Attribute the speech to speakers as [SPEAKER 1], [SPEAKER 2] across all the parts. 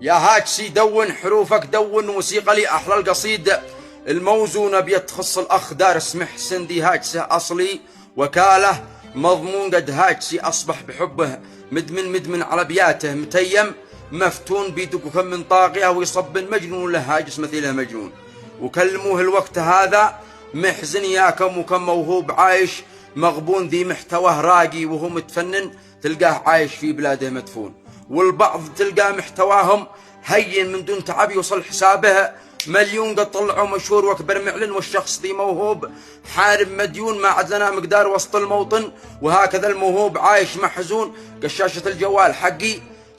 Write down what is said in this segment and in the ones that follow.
[SPEAKER 1] يا هاجسي دون حروفك، دون موسيقى لي أحلى القصيد الموزونة بيتخص الأخ دارس محسن ذي هاجسه أصلي وكاله مضمون. قد هاجسي أصبح بحبه مدمن على بياته متيم مفتون بيدق كم من طاغية ويصب مجنون له هاجس مثيله مجنون. وكلموه الوقت هذا محزن ياكم وكم موهوب عايش مغبون ذي محتواه راقي وهو متفنن تلقاه عايش في بلاده مدفون. والبعض تلقاه محتواهم هين من دون تعب يوصل حسابه مليون قد طلعوا مشهور واكبر معلن. والشخص ذي موهوب حارب مديون ما عاد لنا مقدار وسط الموطن. وهكذا الموهوب عايش محزون قشاشة الجوال حقي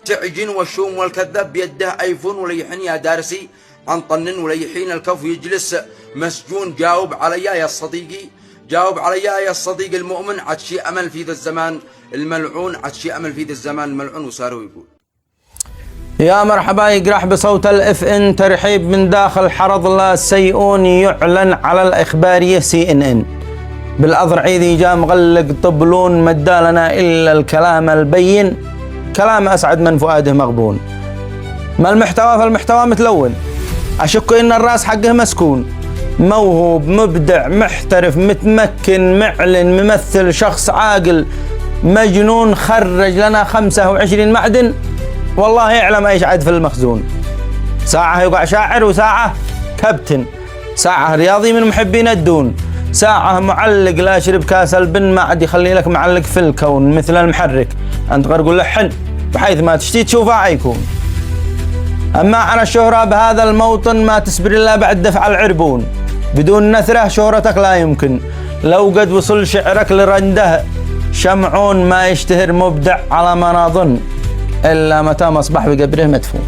[SPEAKER 1] تعجن والشوم والكذاب بيده ايفون وليحن يا دارسي عن طنن وليحين الكف يجلس مسجون. جاوب علي يا صديقي، جاوب علي يا الصديق المؤمن، عد شي امل في ذا الزمان الملعون، عد شي امل في ذا الزمان الملعون. وصاروا يقول
[SPEAKER 2] يا مرحبا يقرح بصوت الاف ان ترحيب من داخل حرض لا سيئون يعلن على الاخباريه سي ان ان بالاضرعي ذي جاء مغلق طبلون مدى لنا الا الكلام البين كلام اسعد من فؤاده مغبون. ما المحتوى؟ فالمحتوى متلون، اشك ان الراس حقه مسكون، موهوب مبدع محترف متمكن معلن ممثل شخص عاقل مجنون خرج لنا 25 معدن والله يعلم ايش عاد في المخزون. ساعة يقع شاعر وساعة كابتن، ساعة رياضي من محبين الدون، ساعة معلق لا يشرب كاس البن ما عاد يخلي لك معلق في الكون مثل المحرك انت غرقل لحن بحيث ما تشتي تشوفه عيكون. اما عن الشهرة بهذا الموطن ما تصبر الا بعد دفع العربون، بدون نثرة شهرتك لا يمكن، لو قد وصل شعرك لرنده شمعون ما يشتهر مبدع على ما نظن إلا متى ما أصبح بقبره مدفون.